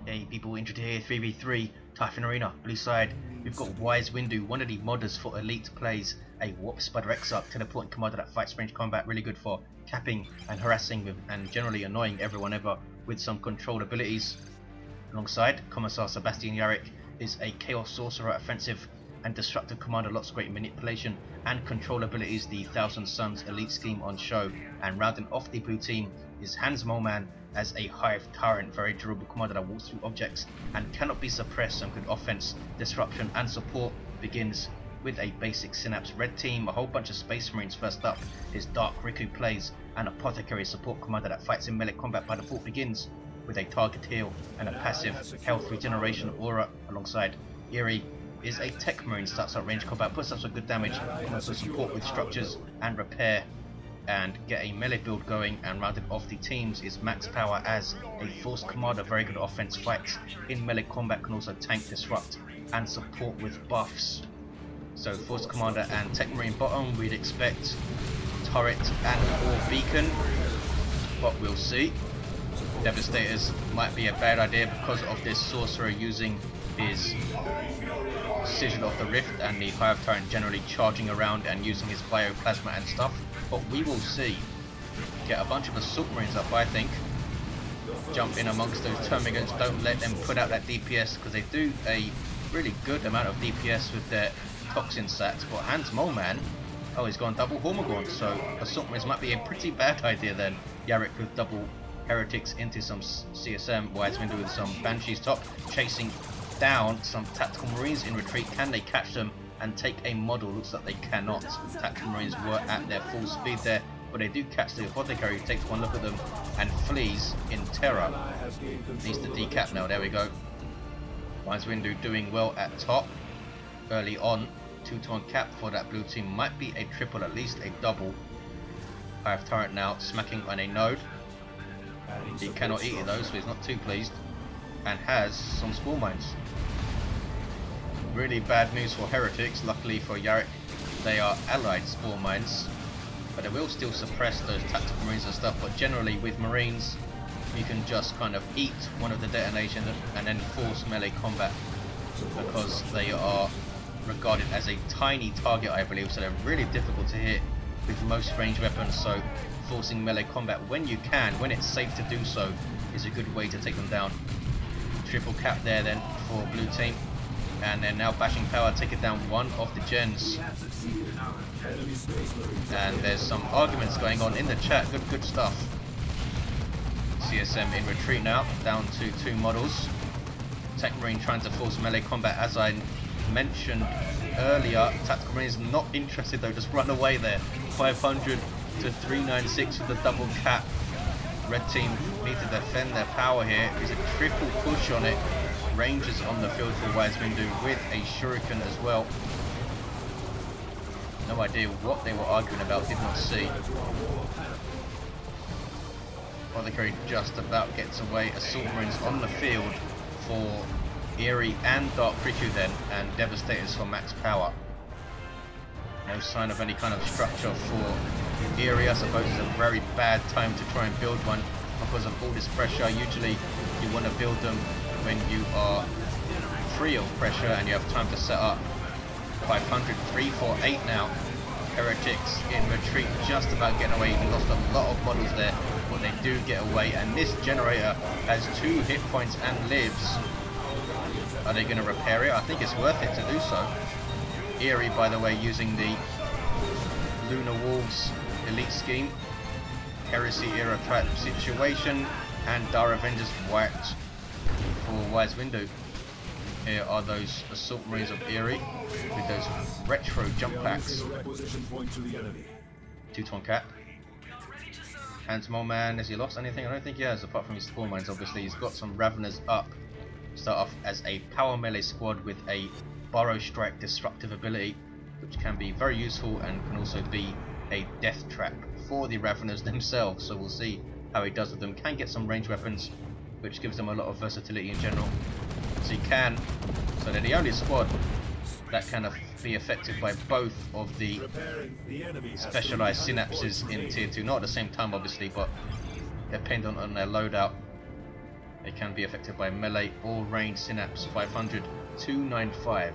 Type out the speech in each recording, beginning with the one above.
Hey people, Injured here, 3v3, Typhon Arena, blue side. We've got Wise Windu, one of the modders for elite plays, a Warp Spider Exarch, teleporting commander that fights range combat, really good for capping and harassing with, and generally annoying everyone ever with some control abilities. Alongside, Commissar Sebastian Yarrick is a Chaos Sorcerer, offensive and destructive commander, lots of great manipulation and control abilities, the Thousand Suns elite scheme on show. And rounding off the blue team is HansMoleman as a Hive Tyrant, very durable commander that walks through objects and cannot be suppressed. Some good offense, disruption and support. Begins with a basic Synapse red team, a whole bunch of Space Marines. First up is Dark Riku plays an Apothecary support commander that fights in melee combat by default, begins with a target heal and a passive health regeneration aura. Alongside Eerie is a Techmarine, starts out range combat, puts up some good damage, can also support with structures and repair and get a melee build going. And rounded off the teams is Max Power as a Force Commander, very good offense, fights in melee combat, can also tank, disrupt and support with buffs. So Force Commander and Techmarine bottom, we'd expect turret and or beacon, but we'll see. Devastators might be a bad idea because of this Sorcerer using his Decision of the Rift and the Hive Tyrant generally charging around and using his bioplasma and stuff, but we will see. Get a bunch of Assault Marines up, I think. Jump in amongst those termagants, don't let them put out that DPS, because they do a really good amount of DPS with their toxin sacks. But HansMoleman, oh, he's gone double Hormagaunt, so Assault Marines might be a pretty bad idea then. Yarrick with double Heretics into some CSM, Wise Windu with some Banshees top, chasing down some Tactical Marines in retreat. Can they catch them and take a model? Looks like they cannot. Tactical Marines were at their full speed there, but they do catch the Apothecary, takes one look at them and flees in terror. Needs to decap now, there we go. Wise Windu doing well at top early on. 2-to-1 cap for that blue team, might be a triple, at least a double. Hive Tyrant now smacking on a node. He cannot eat it though, so he's not too pleased, and has some Spore Mines. Really bad news for Heretics. Luckily for Yarrick, they are allied Spore Mines, but they will still suppress those Tactical Marines and stuff. But generally with Marines, you can just kind of eat one of the detonations and then force melee combat, because they are regarded as a tiny target, I believe, so they're really difficult to hit with most ranged weapons. So forcing melee combat when you can, when it's safe to do so, is a good way to take them down. Triple cap there then for blue team, and they're now bashing power, taking down one of the gens. And there's some arguments going on in the chat, good stuff. CSM in retreat now, down to 2 models. Techmarine trying to force melee combat, as I mentioned earlier. Tactical Marine is not interested though, just run away there. 500 to 396 with the double cap. Red team need to defend their power here. There's a triple push on it. Rangers on the field for Wise Windu with a shuriken as well. No idea what they were arguing about, did not see. Apothecary just about gets away. Assault Marines on the field for Eerie and Dark Riku then, and Devastators for max power. No sign of any kind of structure for Eerie. I suppose it's a very bad time to try and build one because of all this pressure. Usually you want to build them when you are free of pressure and you have time to set up. 500, 348 now. Heretics in retreat, just about getting away. He lost a lot of models there, but they do get away, and this generator has 2 hit points and lives. Are they going to repair it? I think it's worth it to do so. Eerie, by the way, using the Lunar Wolves elite scheme, Heresy era type situation, and Dire Avengers wiped for Wise Windu. Here are those Assault Marines of Eerie with those retro jump packs. 2-to-1 cap. HansMoleman, has he lost anything? I don't think he has, apart from his Spore Mines obviously. He's got some Raveners up. Start off as a power melee squad with a Burrow Strike disruptive ability, which can be very useful and can also be a death trap for the Raveners themselves. So we'll see how he does with them. Can get some ranged weapons, which gives them a lot of versatility in general. So he can. So they're the only squad that can be affected by both of the specialized synapses in tier 2. Not at the same time obviously, but dependent on their loadout. They can be affected by melee or range synapse. 500, 295.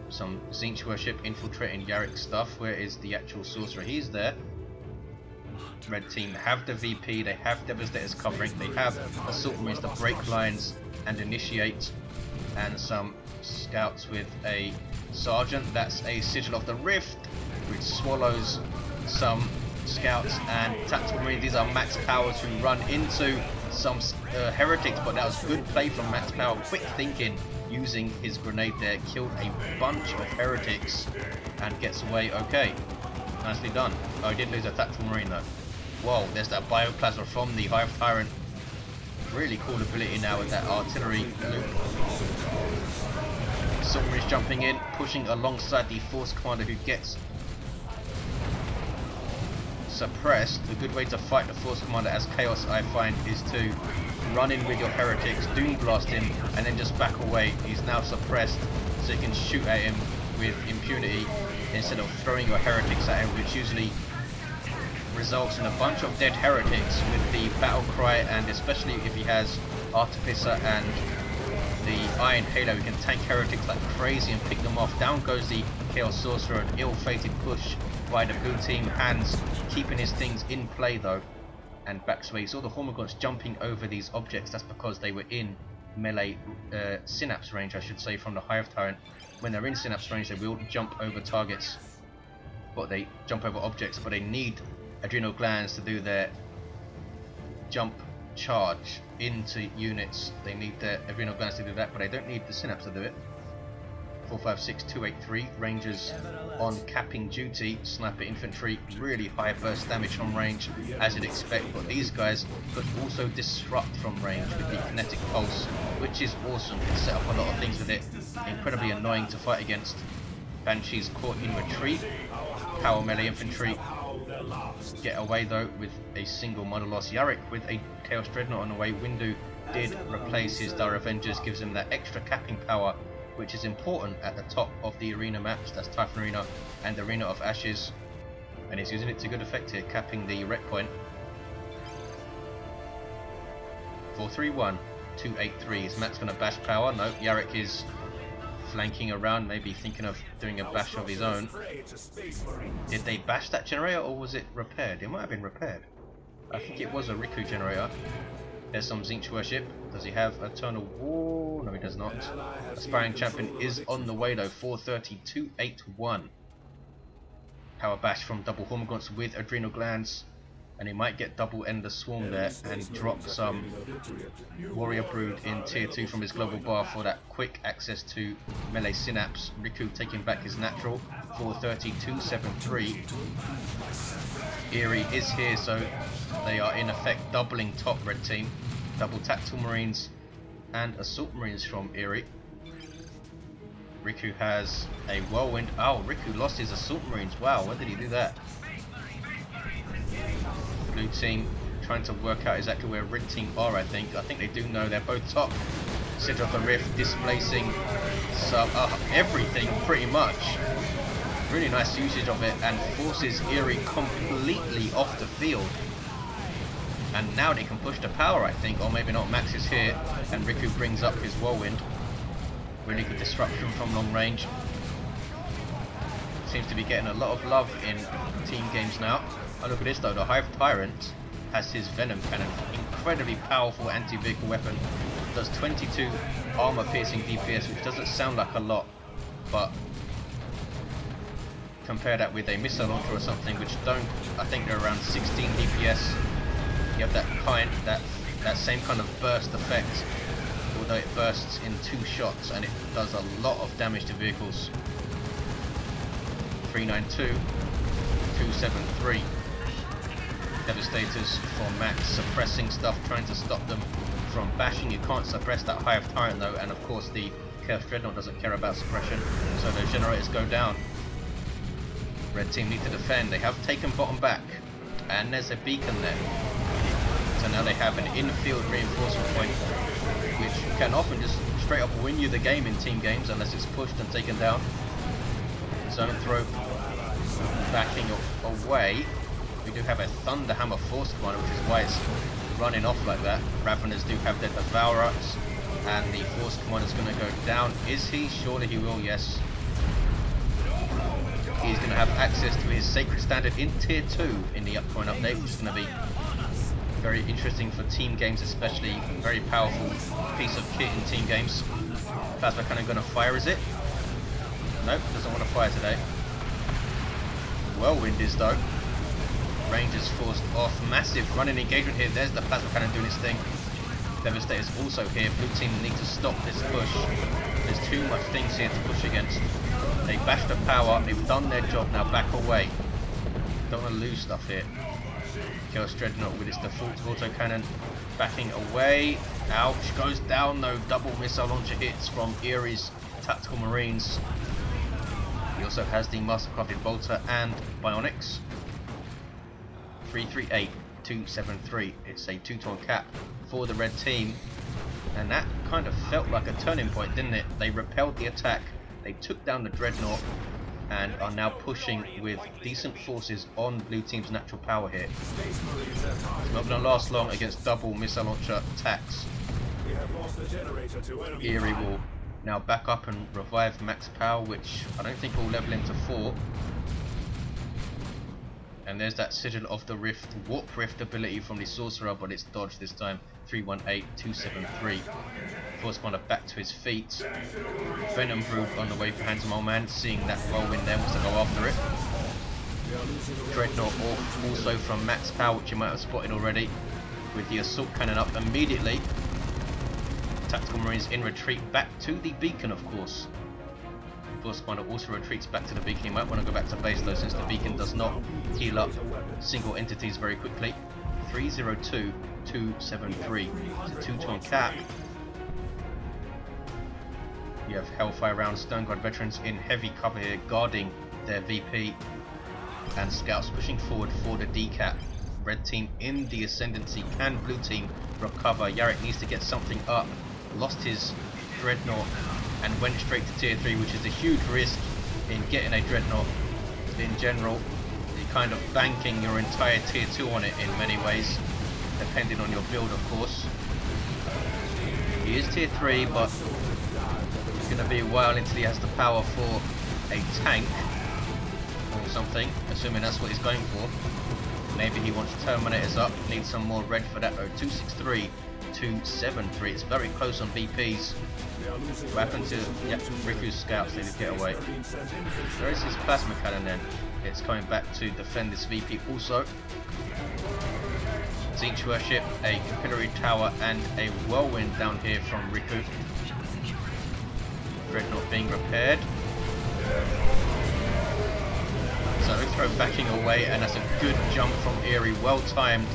Some Tzeentch worship infiltrating Yarrick stuff. Where is the actual sorcerer? He's there. Red team have the VP, they have Devastators covering, they have Assault Marines to break lines and initiate, and some scouts with a sergeant. That's a Sigil of the Rift, which swallows some scouts and tactical marines. These are max powers who run into some heretics, but that was good play from max power. Quick thinking, using his grenade there, killed a bunch of heretics and gets away okay. Nicely done. Oh, he did lose a tactical marine though. Whoa, there's that bioplasma from the Hive Tyrant. Really cool ability now with that artillery loop. Sorcerer is jumping in, pushing alongside the Force Commander who gets suppressed. The good way to fight the Force Commander as Chaos, I find, is to run in with your heretics, Doom Blast him, and then just back away. He's now suppressed, so you can shoot at him with impunity instead of throwing your heretics at him, which usually results in a bunch of dead heretics with the battle cry, and especially if he has Artificer and the Iron Halo, he can tank heretics like crazy and pick them off. Down goes the Chaos Sorcerer, an ill-fated push by the blue team. Hans keeping his things in play though, and backs away. You saw the Hormagaunts jumping over these objects. That's because they were in melee synapse range, I should say, from the Hive Tyrant. When they're in synapse range, they will jump over targets, but they jump over objects, but they need adrenal glands to do their jump charge into units. They need their adrenal glands to do that, but they don't need the synapse to do it. 456, 283 Rangers on capping duty. Sniper infantry, really high burst damage from range as you'd expect, but these guys could also disrupt from range with the kinetic pulse, which is awesome. You can set up a lot of things with it. Incredibly annoying to fight against. Banshees caught in retreat. Power melee infantry get away though with a single model loss. Yarrick with a Chaos Dreadnought on the way. Windu did replace his Dire Avengers, gives him that extra capping power, which is important at the top of the arena maps. That's Typhon Arena and Arena of Ashes, and he's using it to good effect here, capping the wreck point. 431, 283. Is Matt's going to bash power? No, Yarrick is flanking around, maybe thinking of doing a bash of his own. Did they bash that generator, or was it repaired? It might have been repaired. I think it was a Riku generator. There's some Tzeentch worship. Does he have Eternal War? No, he does not. Aspiring Champion is on the way though. 430, 281. Power bash from double Hormagaunts with Adrenal Glands. And he might get double Ender Swarm there and drop some Warrior Brood in tier 2 from his global bar for that quick access to melee synapse. Riku taking back his natural. 430, 273. Eerie is here, so they are in effect doubling top red team. Double Tactical Marines and Assault Marines from Eerie. Riku has a Whirlwind. Oh, Riku lost his Assault Marines. Wow, when did he do that? Blue team trying to work out exactly where red team are, I think. I think they do know they're both top. Sigil of the Rift displacing some, everything pretty much. Really nice usage of it, and forces Eerie completely off the field. And now they can push the power, I think, or maybe not. Max is here, and Riku brings up his Whirlwind. Really good disruption from long range. Seems to be getting a lot of love in team games now. Oh, look at this though, the Hive Tyrant has his Venom Cannon. Incredibly powerful anti-vehicle weapon. Does 22 armor piercing DPS, which doesn't sound like a lot, but compare that with a missile launcher or something, which don't, I think they're around 16 DPS. You have that same kind of burst effect, although it bursts in 2 shots and it does a lot of damage to vehicles. 392, 273. Devastators for Max, suppressing stuff, trying to stop them from bashing. You can't suppress that Hive Tyrant though, and of course the Chaos Dreadnought doesn't care about suppression, so those generators go down. Red team need to defend. They have taken bottom back, and there's a beacon there. So now they have an infield reinforcement point, which can often just straight up win you the game in team games unless it's pushed and taken down. Zone throw backing away. We do have a Thunderhammer Force Commander, which is why it's running off like that. Raveners do have their Devourers, and the Force Commander's going to go down. Is he? Surely he will, yes. He's going to have access to his Sacred Standard in Tier 2 in the upcoming update, which is going to be very interesting for team games, especially. Very powerful piece of kit in team games. Plasma Cannon going to fire, is it? Nope, doesn't want to fire today. Whirlwind is though. Rangers forced off. Massive running engagement here. There's the Plasma Cannon doing its thing. Devastator's also here. Blue team need to stop this push. There's too much things here to push against. They bashed the power. They've done their job. Now back away. Don't want to lose stuff here. Chaos Dreadnought with its default autocannon backing away. Ouch. Goes down though. Double missile launcher hits from Eerie's Tactical Marines. He also has the Mastercrafted Bolter and Bionics. 338-273. It's a 2-ton cap for the red team. And that kind of felt like a turning point, didn't it? They repelled the attack. They took down the Dreadnought and are now pushing with decent forces on blue team's natural power here. It's not going to last long against double missile launcher attacks. Eerie will now back up and revive max power, which I don't think will level into 4. And there's that Sigil of the Rift, Warp Rift ability from the Sorcerer, but it's dodged this time. 318-273. Force Commander back to his feet. Venom Brood on the way for HansMoleman, seeing that whirlwind there, wants to go after it. Dreadnought also from max power, which you might have spotted already, with the assault cannon up immediately. Tactical Marines in retreat back to the beacon, of course. Force Commander also retreats back to the beacon. He might want to go back to base though, since the beacon does not heal up single entities very quickly. 302-273. It's a 2-ton cap. You have Hellfire round Stone Guard veterans in heavy cover here, guarding their VP, and scouts pushing forward for the decap. Red team in the ascendancy. Can blue team recover? Yarrick needs to get something up. Lost his Dreadnought and went straight to Tier 3, which is a huge risk in getting a Dreadnought in general. You're kind of banking your entire Tier 2 on it in many ways, depending on your build, of course. He is Tier 3, but it's going to be a while until he has the power for a tank or something, assuming that's what he's going for. Maybe he wants Terminators up, needs some more red for that though. 263-273. It's very close on VPs. What happened to Riku's scouts? They did get away. Where is his plasma cannon then? It's coming back to defend this VP also. Zinch Worship, a capillary tower and a whirlwind down here from Riku. Dreadnought being repaired. So throw backing away, and that's a good jump from Eerie, well timed,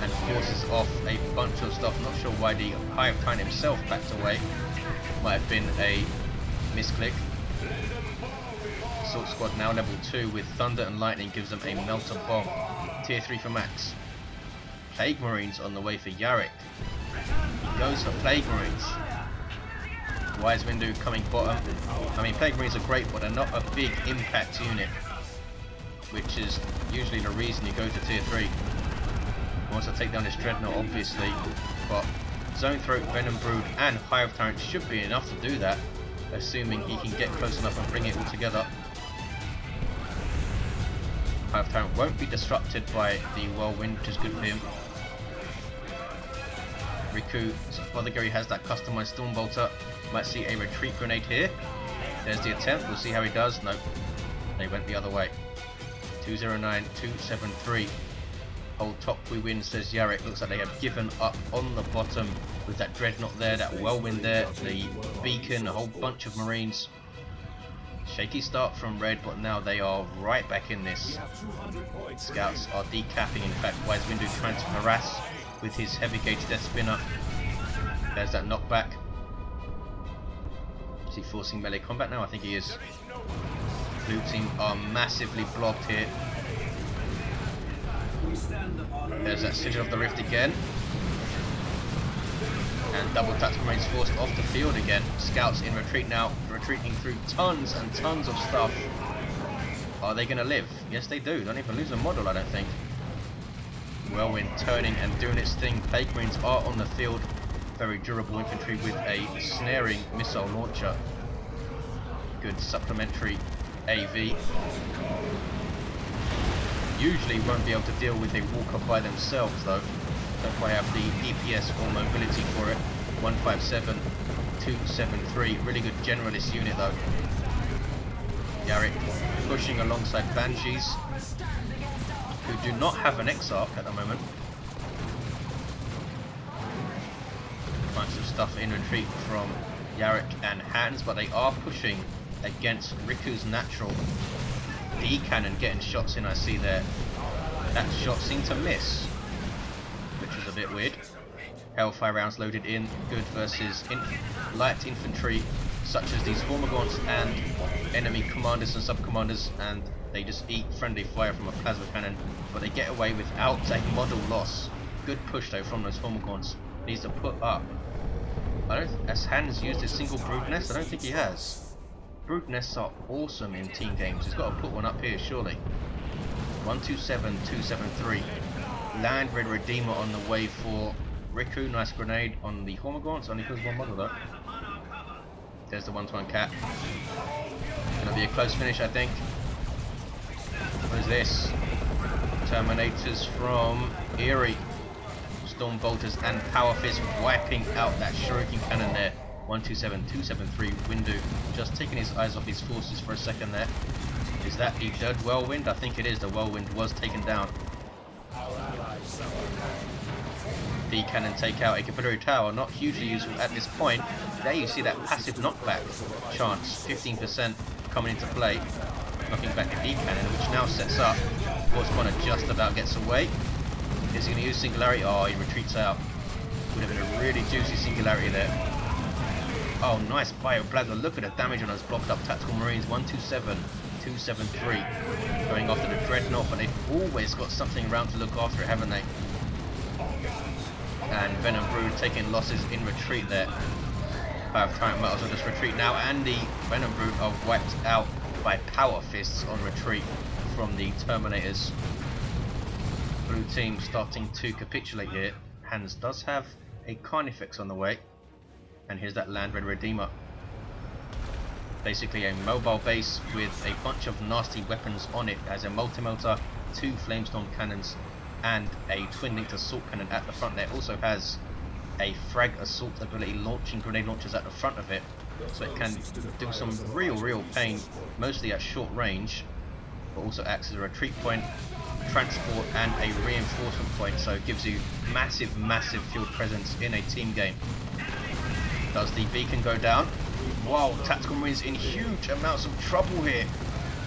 and forces off a bunch of stuff. Not sure why the Hive Tyrant himself backed away. Might have been a misclick. Assault Squad now level 2 with Thunder and Lightning gives them a Melter Bomb. Tier 3 for Max. Plague Marines on the way for Yarrick. He goes for Plague Marines. Wise Windu coming bottom. I mean, Plague Marines are great, but they're not a big impact unit, which is usually the reason you go to Tier 3. He wants to take down this Dreadnought, obviously, but Zone Throat, Venom Brood and Hive Tyrant should be enough to do that, assuming he can get close enough and bring it all together. Hive Tyrant won't be disrupted by the Whirlwind, which is good for him. Riku's Apothecary has that customized Storm Bolter. Might see a retreat grenade here. There's the attempt, we'll see how he does. Nope, they went the other way. 209-273. Hold top, we win, says Yarrick. Looks like they have given up on the bottom with that Dreadnought there, that Whirlwind there, the Beacon, a whole bunch of Marines. Shaky start from Red, but now they are right back in this. Scouts are decapping, in fact. Wise Windu trying to harass with his heavy gauge Death Spinner. There's that knockback. Is he forcing melee combat now? I think he is. Blue team are massively blocked here. There's that Sigil of the Rift again. And double Tactical Marines forced off the field again. Scouts in retreat now, retreating through tons and tons of stuff. Are they going to live? Yes, they do. Don't even lose a model, I don't think. Whirlwind turning and doing its thing. Techmarines are on the field. Very durable infantry with a snaring missile launcher. Good supplementary AV. Usually won't be able to deal with a walker by themselves though. That's why I have the DPS or mobility for it. 157, 273. Really good generalist unit though. Yarrick pushing alongside Banshees, who do not have an Exarch at the moment. Bunch of stuff in retreat from Yarrick and Hans, but they are pushing against Riku's natural. D cannon getting shots in, I see there. That shot seemed to miss, which is a bit weird. Hellfire rounds loaded in, good versus light infantry such as these Hormagaunts and enemy commanders and sub-commanders, and they just eat friendly fire from a plasma cannon, but they get away without a model loss. Good push though from those Hormagaunts. Needs to put up. Has Hans used his single brood nest? I don't think he has. Brood nests are awesome in team games. He's got to put one up here surely. 127, 273. Land Red Redeemer on the way for Riku. Nice grenade on the Hormagaunts. Only kills one model though. There's the 1-to-1 cat. Gonna be a close finish, I think. What is this? Terminators from Eerie. Storm Bolters and Power Fist wiping out that Shuriken cannon there. 127, 273. Windu just taking his eyes off his forces for a second there. Is that the third Whirlwind? I think it is. The Whirlwind was taken down. D cannon take out a Confederate tower, not hugely useful at this point. There you see that passive knockback chance, 15% coming into play, knocking back the D cannon, which now sets up. Of course, Connor just about gets away. Is he going to use Singularity? Oh, he retreats out. Would have been a really juicy Singularity there. Oh, nice Bioplasma. Look at the damage on those blocked up Tactical Marines. 127, 273. Going after the Dreadnought, but they've always got something around to look after it, haven't they? And Venom Brood taking losses in retreat there. Hive Tyrant might as well just retreat now, and the Venom Brood are wiped out by Power Fists on retreat from the Terminators. Blue team starting to capitulate here. Hans does have a Carnifex on the way, and here's that Land Red Redeemer. Basically a mobile base with a bunch of nasty weapons on it, as a multi-melter, 2 Flamestorm cannons, and a twin-linked assault cannon at the front there. Also has a frag assault ability, launching grenade launchers at the front of it, so it can do some real pain, mostly at short range, but also acts as a retreat point, transport, and a reinforcement point, so it gives you massive field presence in a team game. Does the beacon go down? Wow, Tactical Marines in huge amounts of trouble here.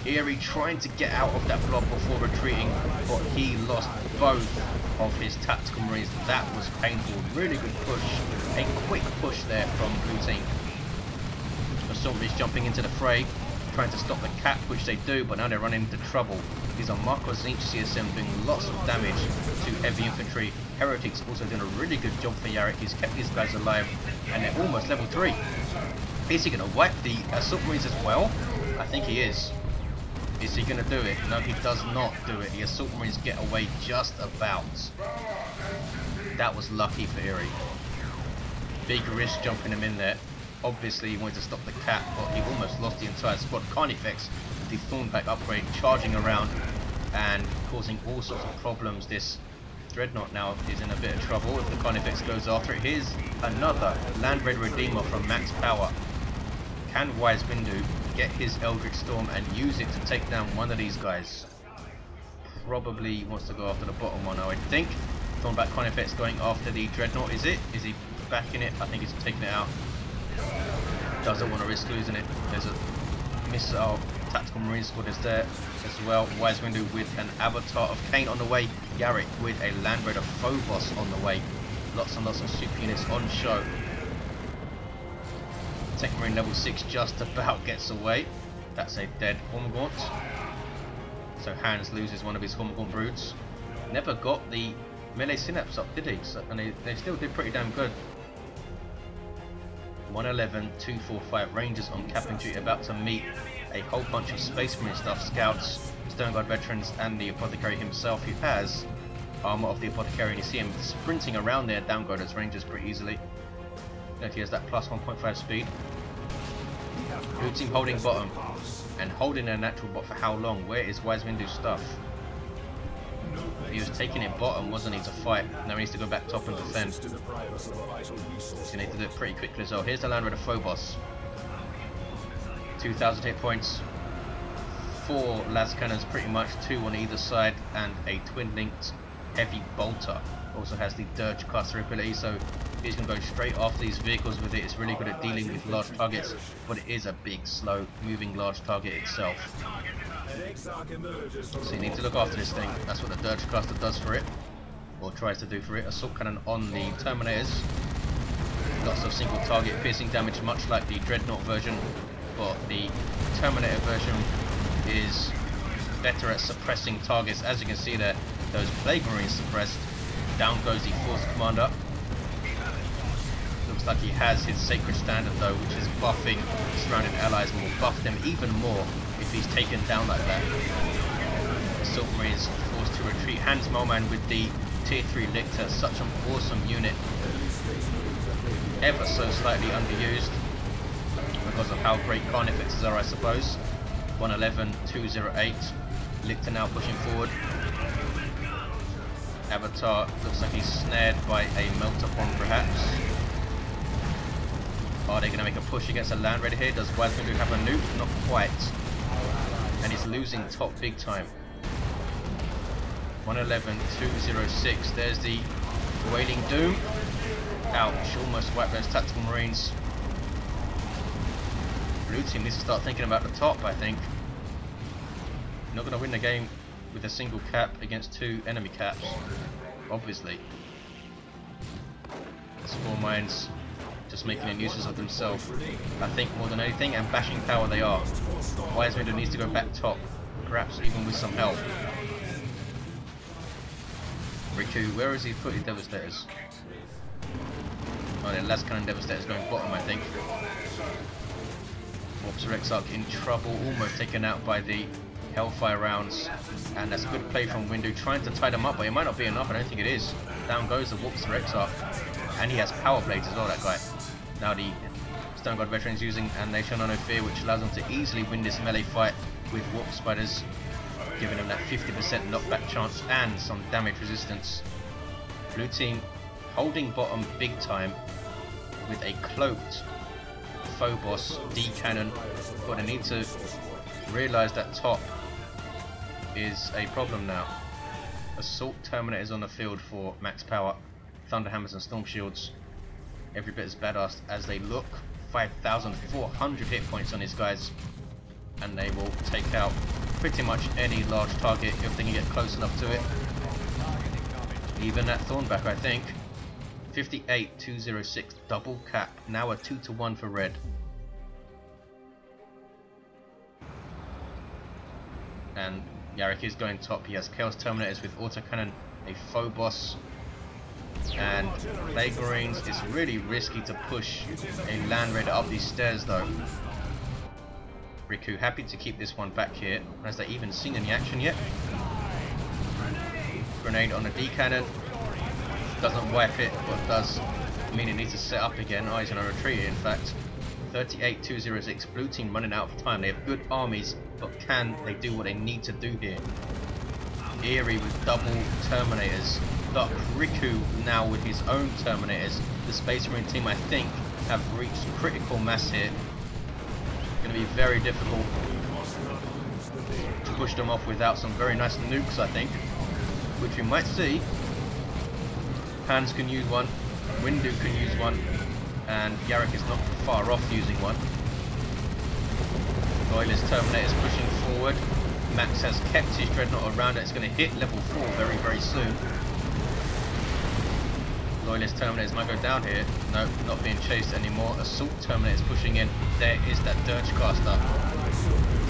Eerie trying to get out of that blob before retreating, but he lost both of his Tactical Marines. That was painful. Really good push. A quick push there from blue team. Assault Marines jumping into the fray, trying to stop the cap, which they do, but now they're running into trouble. These are Marco Zinch CSM doing lots of damage to heavy infantry. Heretics also doing a really good job for Yarrick. He's kept these guys alive, and they're almost level 3. Is he going to wipe the Assault Marines as well? I think he is. Is he going to do it? No, he does not do it. The Assault Marines get away just about. That was lucky for Eerie. Big risk jumping him in there. Obviously he wanted to stop the cap, but he almost lost the entire squad. Carnifex with the Thornback upgrade charging around and causing all sorts of problems. This Dreadnought now is in a bit of trouble if the Carnifex goes after it. Here's another Land Red Redeemer from max power. Can Wise Windu get his Eldritch Storm and use it to take down one of these guys? Probably wants to go after the bottom one, I would think. Thornback Carnifex going after the Dreadnought, is it? Is he backing it? I think he's taking it out. Doesn't want to risk losing it. There's a missile Tactical Marine squad is there as well. Wise Windu with an Avatar of Cain on the way. Yarrick with a Land Raider Phobos on the way. Lots and lots of super units on show. Techmarine level 6 just about gets away. That's a dead Hormagaunt. So Hans loses one of his Hormagaunt broods. Never got the melee synapse up, did he? So, and they still did pretty damn good. 111, 245 Rangers on capping duty, about to meet a whole bunch of Space Marine stuff, Scouts, Stone Guard veterans, and the Apothecary himself, who has armor of the Apothecary, and you see him sprinting around there, down go those rangers pretty easily. Note he has that plus 1.5 speed. Blue team holding bottom, and holding their natural bot for how long? Where is Wise Windu's stuff? He was taking it bottom, wasn't he, to fight? Now he needs to go back top and defend. He's going to need to do it pretty quickly as well. Here's the Land Raider Phobos. 2,000 hit points. 4 las cannons pretty much, 2 on either side, and a twin linked heavy bolter. Also has the Dirge caster ability, so he's going to go straight after these vehicles with it. It's really good at dealing with large targets, but it is a big, slow moving large target itself. So you need to look after this thing. That's what the Dirge caster does for it, or tries to do for it. Assault cannon on the Terminators. Lots of single target piercing damage, much like the Dreadnought version, but the Terminator version is better at suppressing targets. As you can see there, those Plague Marines suppressed. Down goes the Force Commander. Looks like he has his Sacred Standard though, which is buffing surrounding allies, and will buff them even more if he's taken down like that. Assault Marines forced to retreat. HansMoleman with the tier 3 Lictor, such an awesome unit. Ever so slightly underused because of how great Carnifexes are, I suppose. 111, 208. Lictor now pushing forward. Avatar looks like he's snared by a Melter-Bomb perhaps. Are they going to make a push against a Land Raider here? Does Wise Windu have a nuke? Not quite. And he's losing top big time. 111, 206. There's the Wailing Doom. Ouch, almost wiped those Tactical Marines. Blue team needs to start thinking about the top, I think. You're not going to win the game with a single cap against 2 enemy caps, obviously. Spore Mines just making a nuisance of themselves, I think, more than anything, and bashing power they are. Wise Windu needs to go back top, perhaps even with some help. Riku, where has he put his Devastators? Oh, the last cannon Devastators going bottom, I think. Officer Exarch in trouble, almost taken out by the Hellfire rounds, and that's a good play from Windu, trying to tie them up, but it might not be enough. I don't think it is. Down goes the Warpster Exarch, and he has Power Blades as well, that guy. Now the Stone God veterans using And They Shall Know No Fear, which allows them to easily win this melee fight with Warp Spiders, giving them that 50% knockback chance and some damage resistance. Blue team holding bottom big time with a cloaked Phobos D cannon, but they need to realise that top is a problem now. Assault Terminators on the field for max power, Thunderhammers and Storm Shields, every bit as badass as they look. 5,400 hit points on these guys, and they will take out pretty much any large target if they can get close enough to it. Even that Thornback, I think. 58, 206, double cap, now a 2-to-1 for red. And Yarrick is going top. He has Chaos Terminators with Autocannon, a Phobos, and Plague Marines. It's really risky to push a Land Raider up these stairs though. Riku happy to keep this one back here. Has they even seen any action yet? Grenade on the D cannon. Doesn't wipe it, but does mean it needs to set up again. Oh, he's going to retreat it, in fact. 38, 206. Blue team running out of time. They have good armies, but can they do what they need to do here? Eerie with double Terminators. But Riku now with his own Terminators. The Space Marine team, I think, have reached critical mass here. Going to be very difficult to push them off without some very nice nukes, I think, which we might see. Hans can use one, Windu can use one, and Yarrick is not far off using one. Loyalist Terminator's pushing forward. Max has kept his Dreadnought around it. It's going to hit level 4 very, very soon. Loyalist Terminators might go down here. No, not being chased anymore. Assault Terminators pushing in. There is that Dirge caster,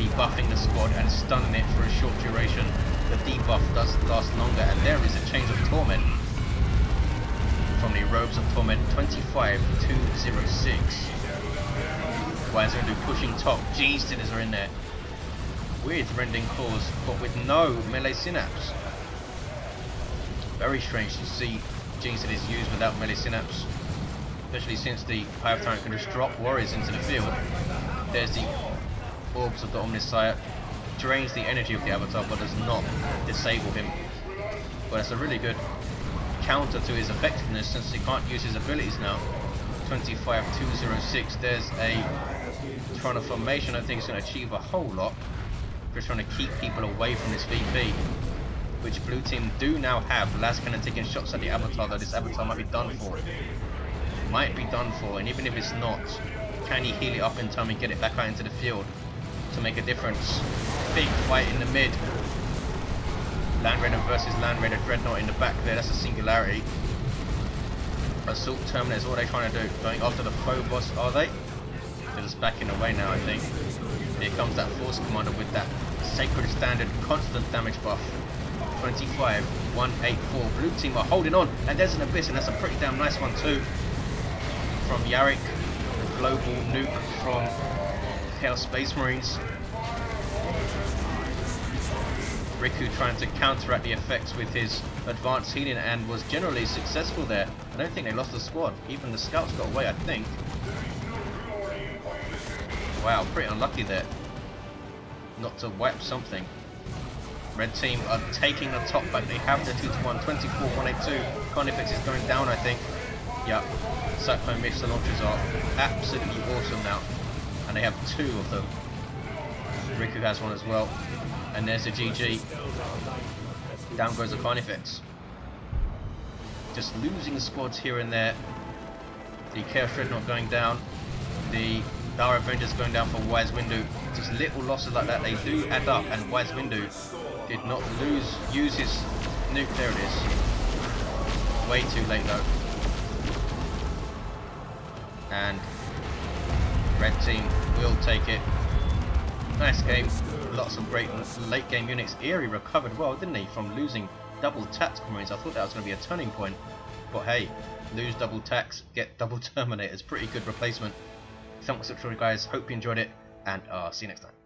debuffing the squad and stunning it for a short duration. The debuff does last longer, and there is a Chains of Torment from the Robes of Torment. 25, 206. Wise Windu pushing top. G Stinners are in there with Rending Claws, but with no melee synapse. Very strange to see Jinx is used without melee synapse, especially since the Hive Tyrant can just drop warriors into the field. There's the orbs of the Omnisire, drains the energy of the Avatar but does not disable him. But that's a really good counter to his effectiveness since he can't use his abilities now. 25-206, there's a transformation. I don't think it's going to achieve a whole lot. Just trying to keep people away from this VP, which blue team do now have. Last cannon taking shots at the Avatar, though this Avatar might be done for. Might be done for, and even if it's not, can he heal it up in time and get it back out into the field to make a difference? Big fight in the mid. Land Raider versus Land Raider Dreadnought in the back there, that's a singularity. Assault Terminator is what they're trying to do. Going after the Phobos, are they? They're just backing away now, I think. Here comes that Force Commander with that Sacred Standard constant damage buff. 25-184. Blue team are holding on, and there's an Abyss, and that's a pretty damn nice one too. From Yarrick, the global nuke from Chaos Space Marines. Riku trying to counteract the effects with his advanced healing and was generally successful there. I don't think they lost the squad. Even the scouts got away, I think. Wow, pretty unlucky there not to wipe something. Red team are taking the top back. They have the 2-1, 24-182. Carnifex is going down, I think. Yep. Cyclone missile launchers are absolutely awesome now. And they have two of them. Riku has one as well. And there's the GG. Down goes the Carnifex. Just losing squads here and there. The Chaos Dreadnought going down. The Dara Avengers going down for Wise Windu. Just little losses like that, they do add up, and Wise Windu did not use his nuke. There it is. Way too late though. And red team will take it. Nice game. Lots of great late game units. Eerie recovered well, didn't he, from losing double tactical marines. I thought that was going to be a turning point. But hey, lose double tax, get double terminators. Pretty good replacement. Thanks for watching, guys. Hope you enjoyed it, and see you next time.